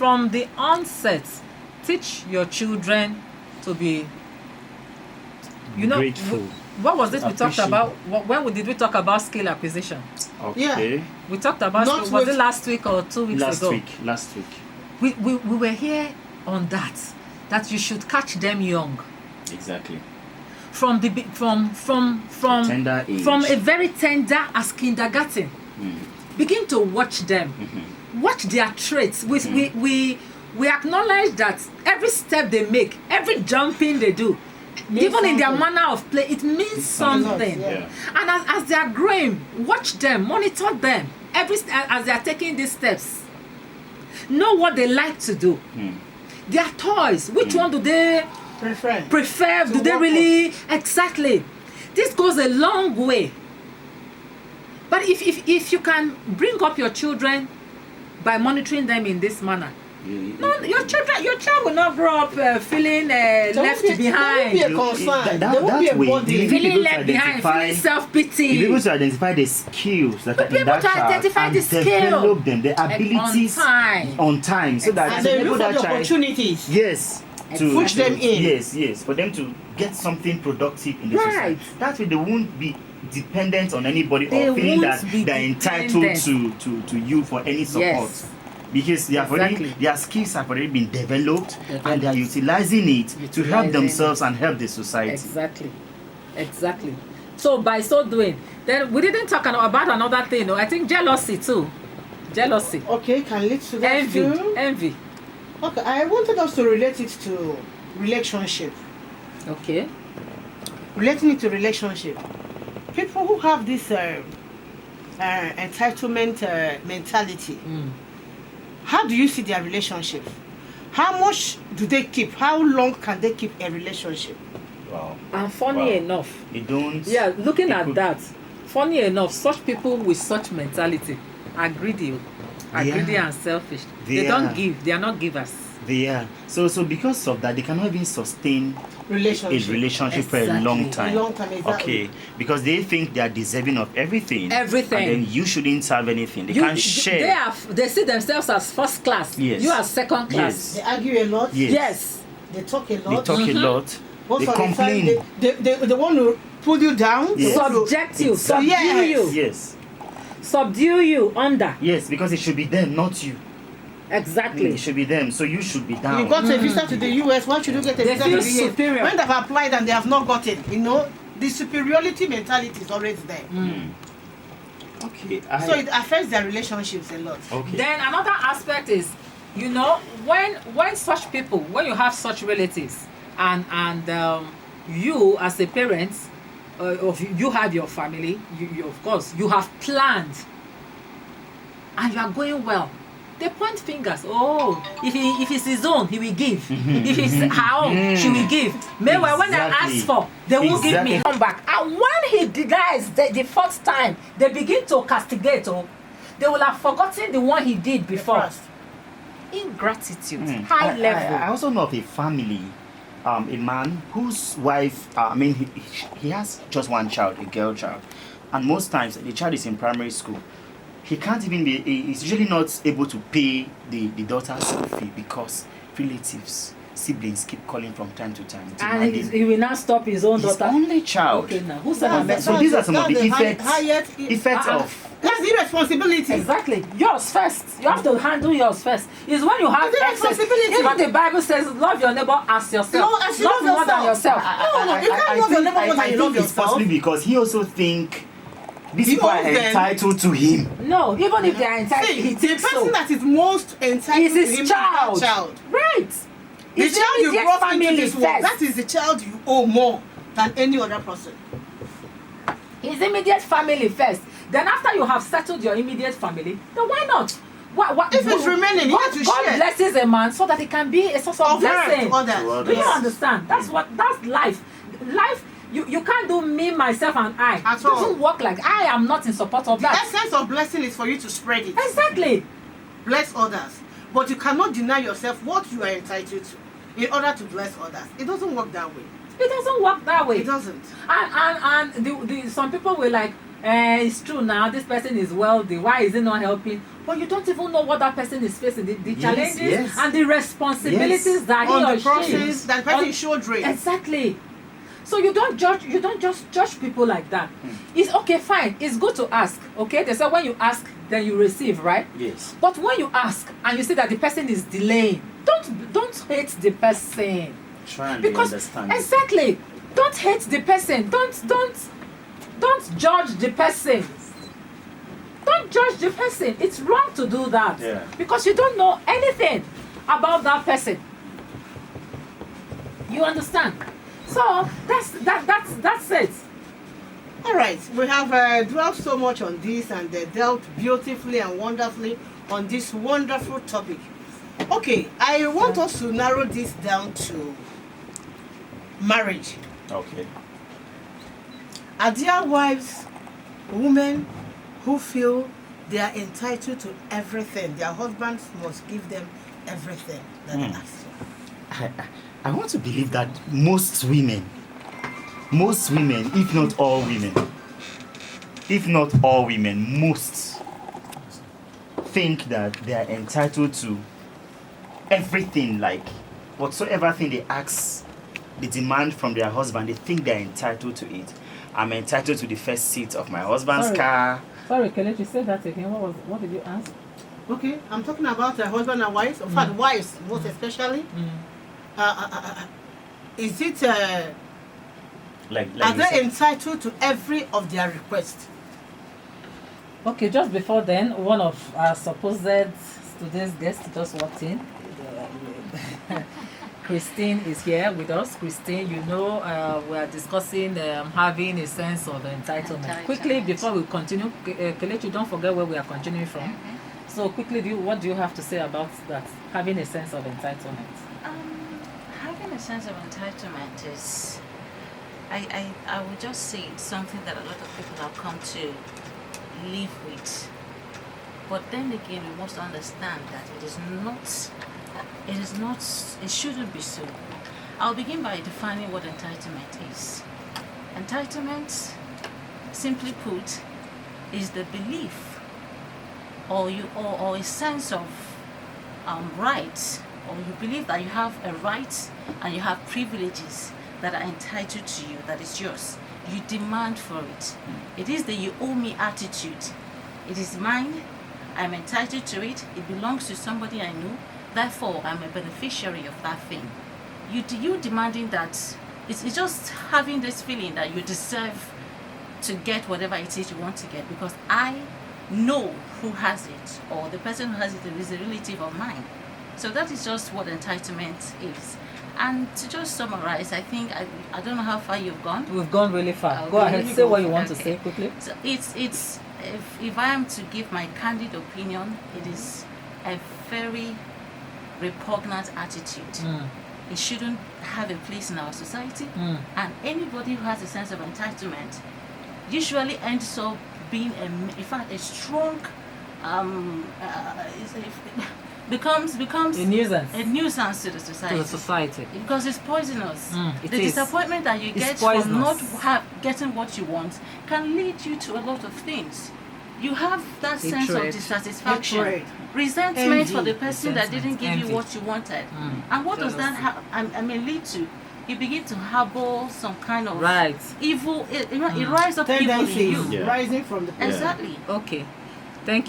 from the onset, teach your children to be, grateful. What was it we talked about? Did we talk about skill acquisition? Okay. Yeah. We talked about skill, was it last week or 2 weeks ago? Last week. We were here on that you should catch them young. Exactly. From Tender age. from a very tender as kindergarten. Begin to watch them. Watch their traits. We acknowledge that every step they make, every jumping they do, even in their manner of play, it means something. Yeah. And as they are growing, watch them, monitor them as they are taking these steps. Know what they like to do. Their toys, which one do they prefer? Do they really? Exactly. This goes a long way. But if you can bring up your children by monitoring them in this manner, your child will not grow up feeling left behind. There won't be a concern. There won't be a body. Feeling left behind, feeling self-pity. Be able to identify the skills that are in that child and develop them, the abilities on time, so that And they enable look for that the child. opportunities. Yes. To Push them in. Yes, for them to get something productive in the Right. society. That way they won't be dependent on anybody They or feeling won't that be they're entitled dependent. to you for any support. Yes. Because they have already, Exactly. their skills have already been developed and they are utilizing it to help Utilizing themselves and help the society. Exactly. So by so doing, then we didn't talk about another thing. I think jealousy too. Jealousy. Okay, can lead to that too. Envy. Okay, I wanted us to relate it to relationship. Okay. Relating it to relationship. People who have this entitlement mentality, how do you see their relationship? How much do they keep? How long can they keep a relationship? Wow. And funny enough, They don't. yeah, looking at that, funny enough, such people with such mentality are greedy and selfish. They don't give. They are not givers. They are. So because of that, they cannot even sustain a relationship for a long time. Exactly. Okay, because they think they are deserving of everything. Everything. And then you shouldn't have anything. They can't share. They see themselves as first class. Yes. You as second class. They argue a lot. Yes. They talk a They lot. talk a lot. Most They of the time, complain. they want to pull you down. Yes. Subject you. Exactly. Subdue you. Yes. Subdue you under. Yes, because it should be them, not you. Exactly. It should be them, so you should be down. You got a visa to the US, why should you get a They visa to feel the US? superior. When they've applied and they have not gotten, the superiority mentality is always there. Okay. So it affects their relationships a lot. Okay. Then another aspect is, when such people, when you have such relatives, and you as a parent, you have your family, you of course you have planned, and you are going well. They point fingers. Oh, if it's his own, he will give. If it's her own, she will give. Meanwhile, when I ask for, they won't give me. Come back. And when he denies the first time, they begin to castigate. They will have forgotten the one he did before. Ingratitude, high level. I also know of a family, a man whose wife, he has just one child, a girl child, and most times the child is in primary school. He can't even he's usually not able to pay the daughter's school fee because relatives, siblings keep calling from time to time. And he will not stop his own daughter. His only child. Okay, now who said that? So these are some of the effects of. That's irresponsibility. Exactly. Yours first. You have to handle yours first. It's when you have It's excess. responsibility. Even the Bible says, love your neighbor as yourself. No, as you love love more than yourself. No, you can't love your neighbor more than you love It's yourself. possibly because he also think these He people are owns them. entitled to him. No, even if they are entitled, See, he the thinks person so. that is most entitled Is to him his is child. that child. Right. The His child you immediate brought into family this world, first. that is the child you owe more than any other person. His immediate family first. Then after you have settled your immediate family, then why not? If it's remaining, you have to God share. blesses a man so that it can be a source of Of blessing. others. Do you understand? That's life. Life, you can't do me, myself, and I. At It doesn't all. work like I am not in support of The that. essence of blessing is for you to spread it. Exactly. Bless others. But you cannot deny yourself what you are entitled to in order to bless others. It doesn't work that way. It doesn't work that way. It doesn't. And some people were like, it's true now, this person is wealthy, why is he not helping? But you don't even know what that person is facing, the Yes, challenges yes. and the responsibilities Yes. that he On or the process she that person on- showed race. Exactly. So you don't just judge people like that. It's okay, fine, it's good to ask. Okay, they say when you ask then you receive, right? Yes. But when you ask and you see that the person is delaying, don't hate the person. Try and be Because understanding. exactly, don't hate the person, don't judge the person, don't judge the person. It's wrong to do that. Yeah. Because you don't know anything about that person. You understand? So that's it. All right, we have dwelt so much on this and dealt beautifully and wonderfully on this wonderful topic. Okay, I want us to narrow this down to marriage. Okay. Are there wives, women who feel they are entitled to everything? Their husbands must give them everything that they ask for. I want to believe that most women, if not all women, most think that they are entitled to everything, like whatsoever thing they ask, they demand from their husband, they think they are entitled to it. I'm entitled to the first seat of my husband's Sorry. car. Sorry, Kelechi, say that again. What did you ask? Okay, I'm talking about husband and wives. In fact, wives most especially. Is it Like are you they said. entitled to every of their requests? Okay, just before then, one of our supposed today's guests just walked in. Christine is here with us. Christine, you know, we are discussing having a sense of entitlement. Quickly, before we continue, Kelechi, don't forget where we are continuing from. So quickly, what do you have to say about that, having a sense of entitlement? Having a sense of entitlement is, I would just say it's something that a lot of people have come to live with. But then again, we must understand that it shouldn't be so. I'll begin by defining what entitlement is. Entitlement, simply put, is the belief or a sense of rights, or you believe that you have a right and you have privileges that are entitled to you, that is yours. You demand for it. It is the you owe me attitude. It is mine, I'm entitled to it, it belongs to somebody I know, therefore I'm a beneficiary of that thing. You demanding that, it's just having this feeling that you deserve to get whatever it is you want to get, because I know who has it, or the person who has it is a relative of mine. So that is just what entitlement is. And to just summarize, I think I don't know how far you've gone. We've gone really far. Okay. Go ahead, say what you want to Okay. say quickly. So it's if I am to give my candid opinion, it is a very repugnant attitude. It shouldn't have a place in our society. And anybody who has a sense of entitlement usually ends up being in fact a strong becomes A nuisance a nuisance to the to society. the society. Because it's poisonous. It The is. disappointment that you It's get from not poisonous. getting what you want can lead you to a lot of things. You have that sense of Hatred. dissatisfaction, Hatred. resentment Envy. for the person that Resentment, didn't give envy. you what you wanted. And what does that lead to? You begin to harbor some kind of Right. evil. It rises up evil in Tendencies you. Yeah. rising from the Exactly. Okay. Thank you.